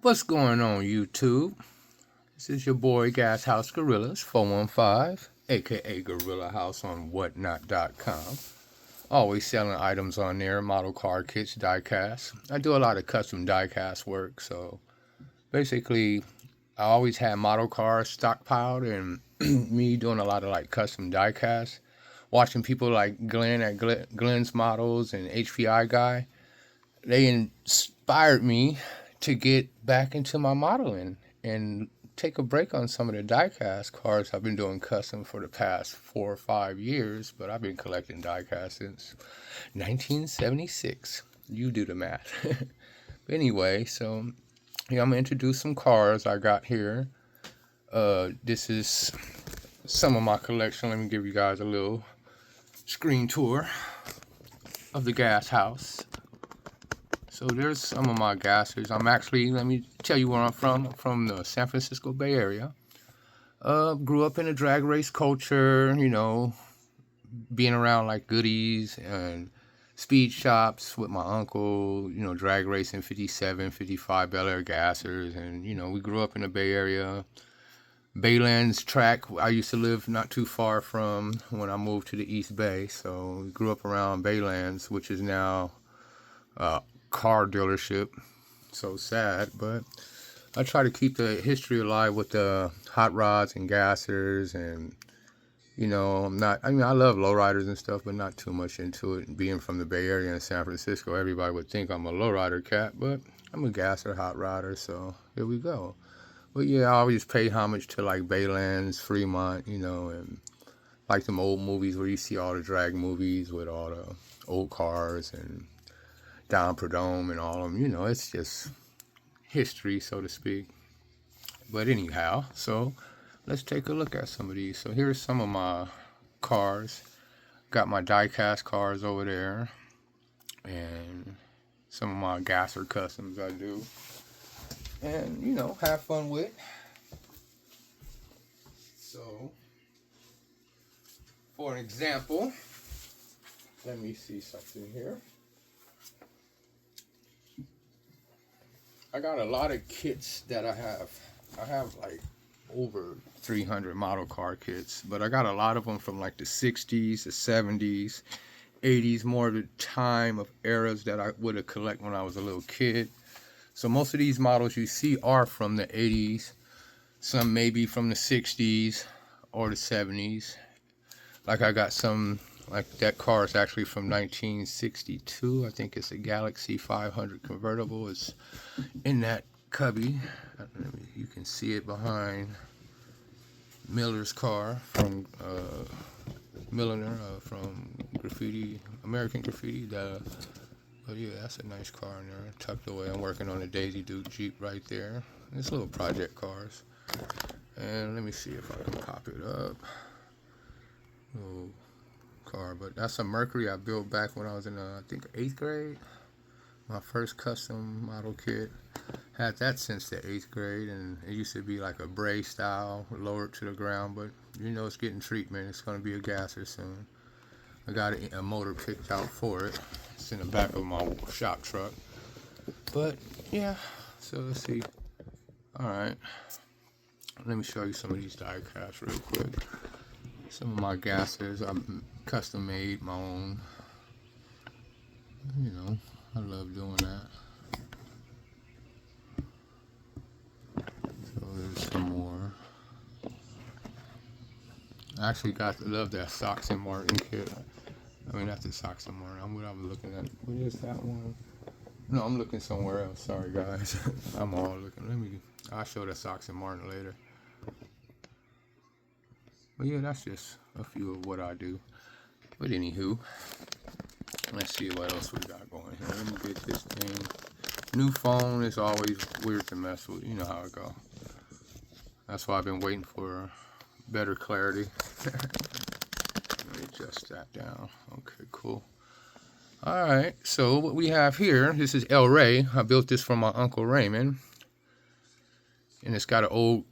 What's going on, YouTube? This is your boy Gas House Gorillas 415, aka Gorilla House on whatnot.com. Always selling items on there, model car kits, diecast. I do a lot of custom diecast work, so basically, I always had model cars stockpiled, and me doing a lot of like custom diecast. Watching people like Glenn at Glenn's Models and HPI Guy, they inspired me to get back into my modeling and take a break on some of the diecast cars. I've been doing custom for the past 4 or 5 years, but I've been collecting diecast since 1976. You do the math. Anyway, so yeah, I'm gonna introduce some cars I got here. This is some of my collection. Let me give you guys a little screen tour of the gas house. So there's some of my gassers. Let me tell you where I'm from. I'm from the San Francisco Bay Area. Grew up in a drag race culture, being around like goodies and speed shops with my uncle, drag racing 57, 55 Bel Air gassers. And, we grew up in the Bay Area. Baylands track, I used to live not too far from when I moved to the East Bay. So we grew up around Baylands, which is now a car dealership. So sad, but I try to keep the history alive with the hot rods and gassers, and I love lowriders and stuff, but not too much into it. Being from the Bay Area in San Francisco, everybody would think I'm a lowrider cat, but I'm a gasser, hot rodder, so here we go. But yeah, I always pay homage to like Baylands, Fremont, and like them old movies where you see all the drag movies with all the old cars and Don Prudhomme and all of them. It's just history, so to speak. But anyhow, so let's take a look at some of these. So here's some of my cars. Got my die-cast cars over there, and some of my gasser customs I do. And, have fun with. So, for an example, let me see something here. I got a lot of kits that I have. I have like over 300 model car kits, but I got a lot of them from like the 60s, the 70s, 80s, more of the time of eras that I would have collected when I was a little kid. So most of these models you see are from the 80s, some maybe from the 60s or the 70s. Like I got some, like that car is actually from 1962. I think it's a Galaxy 500 convertible. It's in that cubby. You can see it behind Miller's car from Milliner from American Graffiti. But yeah, that's a nice car in there, tucked away. I'm working on a Daisy Duke Jeep right there. It's little project cars. And let me see if I can pop it up. Little car, but that's a Mercury I built back when I was in, I think, 8th grade. My first custom model kit. Had that since the 8th grade, and it used to be like a Bray style, lowered to the ground, but it's getting treatment. It's going to be a gasser soon. I got a motor picked out for it. It's in the back of my shop truck. But yeah, so let's see. Alright, let me show you some of these die casts real quick. Some of my gassers, I custom made my own. I love doing that. So there's some more. I actually love that Sox and Martin kit. I mean, that's the Sox and Martin. What I'm looking at. What is that one? No, I'm looking somewhere else. Sorry, guys. I'm all looking. I'll show the Sox and Martin later. But yeah, that's just a few of what I do. But anywho, let's see what else we got going here. Let me get this thing. New phone is always weird to mess with. You know how it go. That's why I've been waiting for better clarity. Let me adjust that down. Okay, cool. Alright, so what we have here, this is El Rey. I built this for my Uncle Raymond. And it's got an old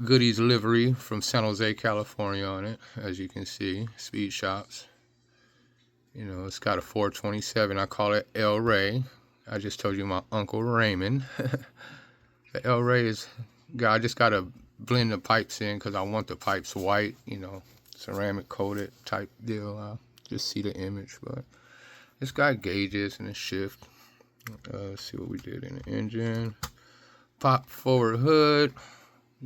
goodies livery from San Jose, California on it, as you can see. Speed shops. It's got a 427. I call it El Rey. I just told you my Uncle Raymond. The L Ray is, I just gotta blend the pipes in because I want the pipes white, you know, ceramic coated type deal. I'll just see the image, but it's got gauges and a shift. Let's see what we did in the engine. Pop forward hood.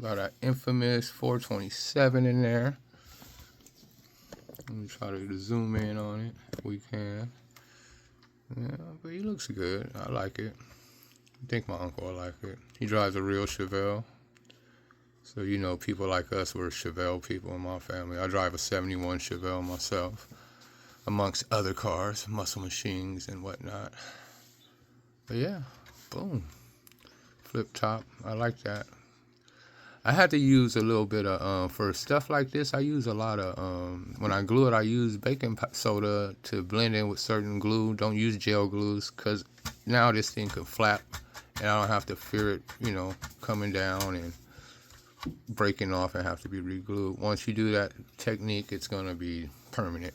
Got our infamous 427 in there. Let me try to zoom in on it if we can. Yeah, but he looks good. I like it. I think my uncle will like it. He drives a real Chevelle. So, you know, people like us, we're Chevelle people in my family. I drive a 71 Chevelle myself, amongst other cars, muscle machines and whatnot. But yeah, boom. Flip top. I like that. I had to use a little bit of, for stuff like this, I use a lot of, when I glue it, I use baking soda to blend in with certain glue. Don't use gel glues, because now this thing can flap, and I don't have to fear it, you know, coming down and breaking off and have to be re-glued. Once you do that technique, it's going to be permanent,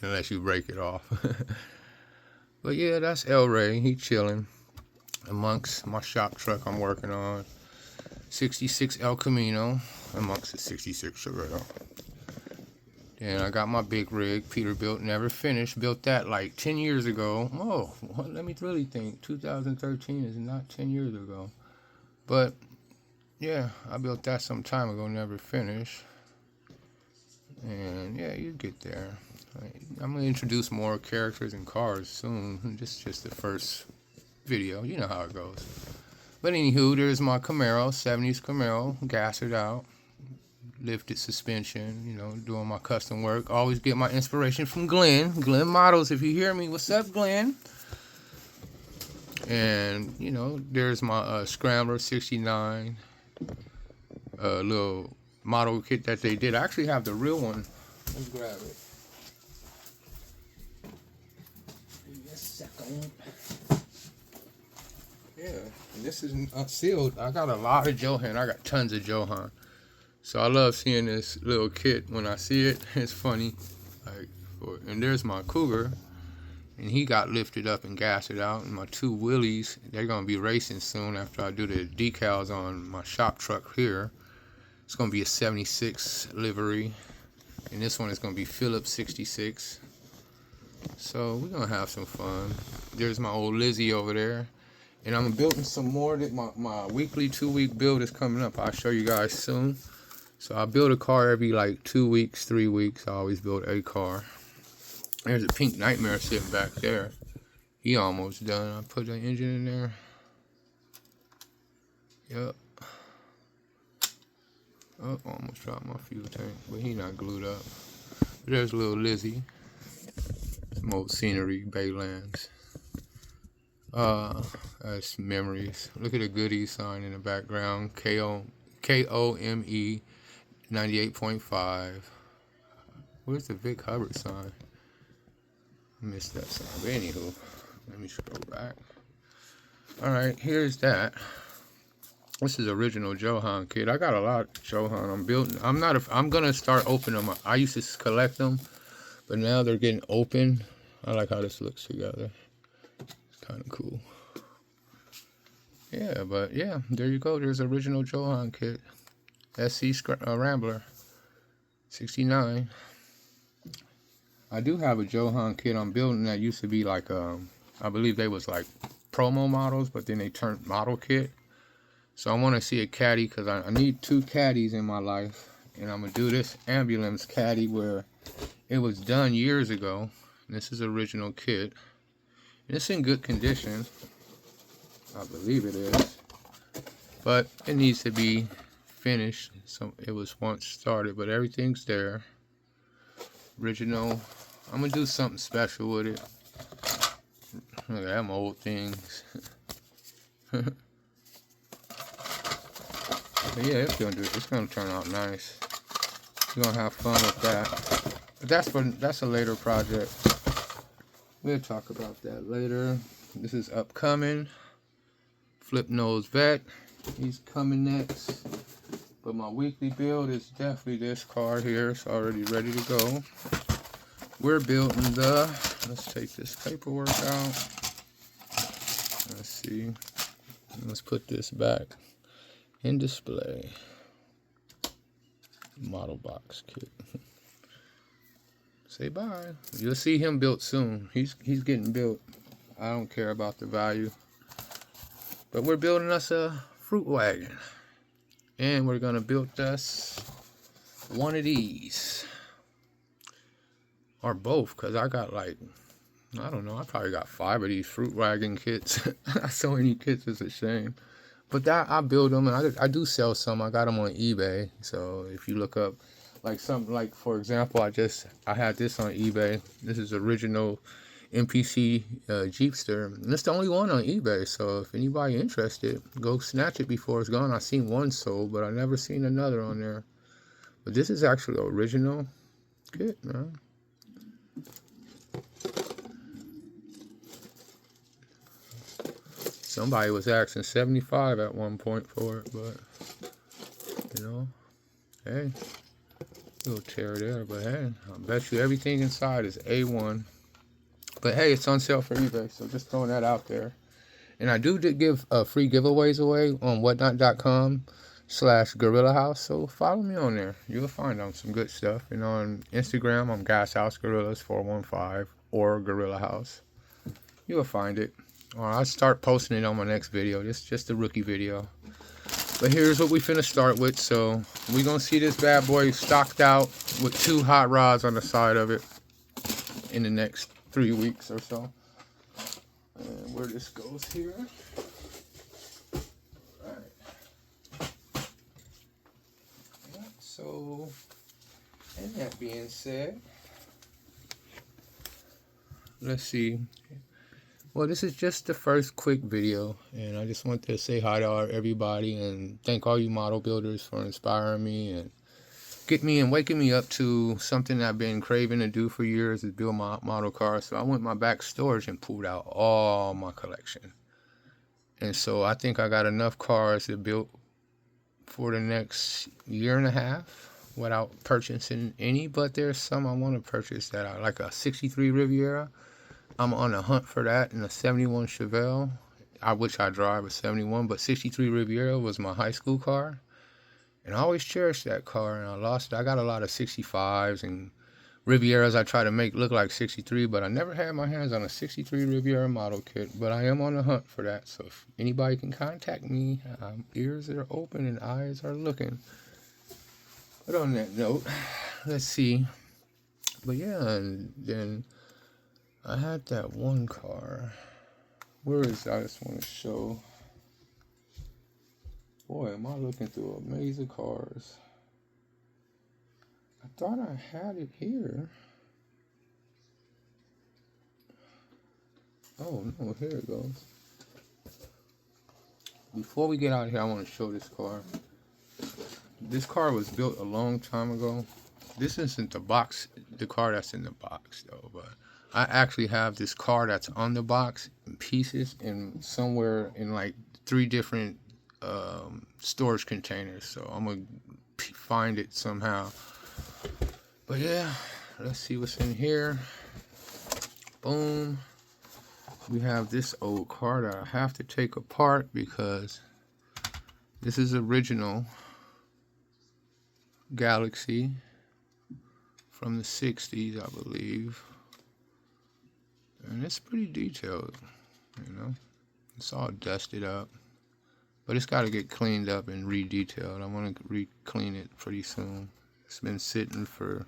unless you break it off. But yeah, that's El Ray. He chilling amongst my shop truck I'm working on. 66 El Camino amongst the 66 Chevelle. And I got my big rig, Peterbilt, never finished. Built that like 10 years ago. Oh, well, let me really think. 2013 is not 10 years ago. But yeah, I built that some time ago, never finished. And yeah, you get there. I'm gonna introduce more characters and cars soon. This is just the first video. You know how it goes. But anywho, there's my Camaro, 70s Camaro, gassered out, lifted suspension, you know, doing my custom work. Always get my inspiration from Glenn Models. If you hear me, what's up, Glenn? And, you know, there's my Scrambler 69, little model kit that they did. I actually have the real one. Let's grab it. Give me a second. Yeah, and this is unsealed. I got a lot of Johan. I got tons of Johan. So I love seeing this little kit when I see it. It's funny. And there's my Cougar. And he got lifted up and gassed out. And my two Willies, they're going to be racing soon after I do the decals on my shop truck here. It's going to be a 76 livery. And this one is going to be Phillips 66. So we're going to have some fun. There's my old Lizzie over there. And I'm building some more. That my weekly 2-week build is coming up. I'll show you guys soon. So I build a car every like 2 weeks, 3 weeks. I always build a car. There's a Pink Nightmare sitting back there. He almost done. I put the engine in there. Yep. Oh, almost dropped my fuel tank, but he not glued up. But there's little Lizzie. Some old scenery, Baylands. That's memories. Look at the goodies sign in the background. KOME 98.5. Where's the Vic Hubbard sign? I missed that sign. But anywho, let me scroll back. Alright, here's that. This is original Johan kit. I got a lot of Johan. I'm gonna start opening them. I used to collect them, but now they're getting open. I like how this looks together. Kind of cool. Yeah, but yeah, there you go. There's original Johan kit. SC Rambler 69. I do have a Johan kit I'm building that used to be like I believe they was like promo models, but then they turned model kit. So I want to see a caddy because I need 2 caddies in my life, and I'm gonna do this ambulance caddy where it was done years ago. This is original kit. It's in good condition. I believe it is. But it needs to be finished. So it was once started, but everything's there. Original. I'm going to do something special with it. Look at them old things. But yeah, it's going to turn out nice. We're going to have fun with that. But that's a later project. We'll talk about that later. This is upcoming. Flip Nose Vet. He's coming next. But my weekly build is definitely this car here. It's already ready to go. We're building let's take this paperwork out. Let's see. Let's put this back. in display. Model box kit. Say bye. You'll see him built soon. He's getting built. I don't care about the value. But we're building us a fruit wagon. And we're gonna build us one of these. Or both, because I got like, I don't know, I probably got 5 of these fruit wagon kits. So many kits, it's a shame. But that, I build them, and I do sell some. I got them on eBay. So if you look up, like something like, for example, I had this on eBay. This is original MPC Jeepster, and it's the only one on eBay. So if anybody interested, go snatch it before it's gone. I seen one sold, but I never seen another on there. But this is actually the original kit, man. Somebody was asking $75 at one point for it, but you know, hey, little tear there, but hey, I bet you everything inside is A1. But hey, it's on sale for eBay, so just throwing that out there. And I do give free giveaways away on whatnot.com/Gorilla House, so follow me on there. You'll find some good stuff. And on Instagram, I'm Gas House Gorillas 415 or Gorilla House. You'll find it. Or I'll start posting it on my next video. This is just a rookie video. But here's what we finna start with. So we're gonna see this bad boy stocked out with 2 hot rods on the side of it in the next 3 weeks or so. And where this goes here. Alright. Yeah, so, and that being said, let's see. Well, this is just the first quick video, and I just want to say hi to everybody and thank all you model builders for inspiring me and get me and waking me up to something I've been craving to do for years, is build my model cars. So I went my back storage and pulled out all my collection. And so I think I got enough cars to build for the next year and a half without purchasing any, but there's some I want to purchase that I like. A 63 Riviera. I'm on a hunt for that, in a 71 Chevelle, which I drive a 71, but 63 Riviera was my high school car. And I always cherished that car, and I lost it. I got a lot of 65s and Rivieras I try to make look like 63, but I never had my hands on a 63 Riviera model kit. But I am on the hunt for that, so if anybody can contact me, ears are open and eyes are looking. But on that note, let's see. But yeah, and then I had that one car. Where is it? I just want to show. Boy, am I looking through a maze of cars. I thought I had it here. Oh no, here it goes. Before we get out of here, I want to show this car. This car was built a long time ago. This isn't the box, the car that's in the box though, but I actually have this car that's on the box in pieces and somewhere in like 3 different storage containers. So I'm gonna find it somehow. But yeah, let's see what's in here. Boom. We have this old car that I have to take apart because this is original Galaxy from the 60s, I believe. And it's pretty detailed, you know. It's all dusted up. But it's got to get cleaned up and re-detailed. I want to re-clean it pretty soon. It's been sitting for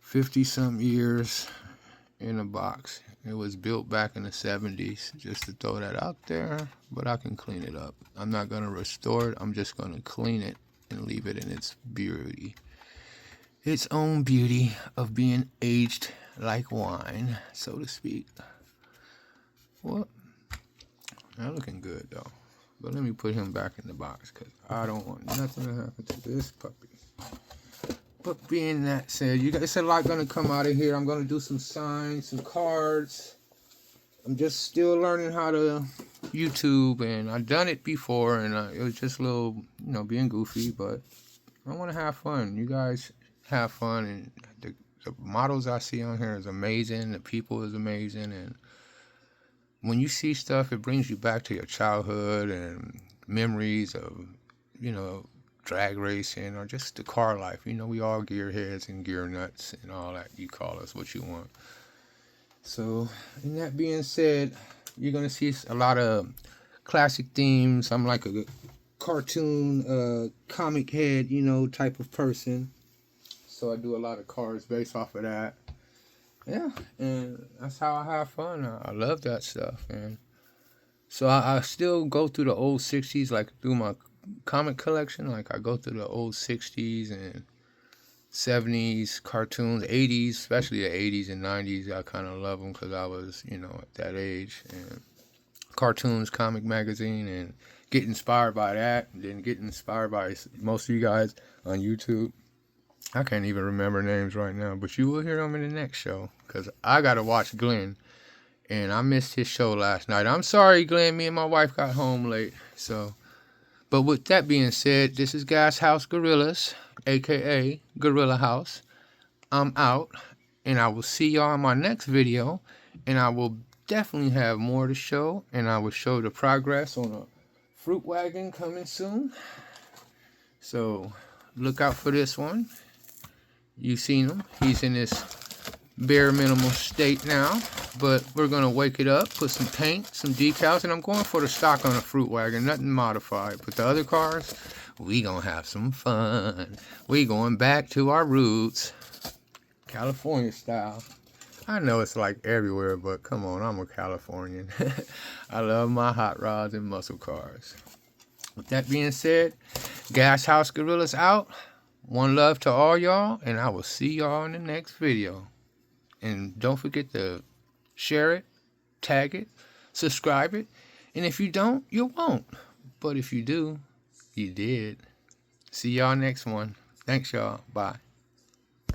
50-some years in a box. It was built back in the 70s, just to throw that out there. But I can clean it up. I'm not going to restore it. I'm just going to clean it and leave it in its beauty. Its own beauty of being aged like wine, so to speak. Well, not looking good though. But let me put him back in the box because I don't want nothing to happen to this puppy. But being that said, it's a lot gonna come out of here. I'm gonna do some signs, some cards. I'm just still learning how to YouTube, and I've done it before, and it was just a little, being goofy. But I want to have fun. You guys have fun, and the models I see on here is amazing. The people is amazing, and when you see stuff, it brings you back to your childhood and memories of, you know, drag racing or just the car life. You know, we all gearheads and gear nuts and all that. You call us what you want. So, in that being said, you're gonna see a lot of classic themes. I'm like a cartoon, comic head, you know, type of person. So I do a lot of cars based off of that. Yeah, and that's how I have fun. I love that stuff, man. So I still go through the old '60s, like through my comic collection. Like I go through the old '60s and '70s cartoons, '80s, especially the '80s and '90s. I kind of love them because I was, you know, at that age. And cartoons, comic magazine, and get inspired by that. And then get inspired by most of you guys on YouTube. I can't even remember names right now, but you will hear them in the next show because I got to watch Glenn. And I missed his show last night. I'm sorry, Glenn. Me and my wife got home late. So, but with that being said, this is Gas House Gorillas, aka Gorilla House. I'm out, and I will see y'all in my next video. And I will definitely have more to show, and I will show the progress on a fruit wagon coming soon. So, look out for this one. You've seen him. He's in this bare minimal state now, but we're gonna wake it up, put some paint, some decals, and I'm going for the stock on a fruit wagon, nothing modified. But the other cars, we gonna have some fun. We going back to our roots, California style. I know it's like everywhere, but come on, I'm a Californian. I love my hot rods and muscle cars. With that being said, Gas House Gorillas out. One love to all y'all, and I will see y'all in the next video. And don't forget to share it, tag it, subscribe it. And if you don't, you won't. But if you do, you did. See y'all next one. Thanks, y'all. Bye.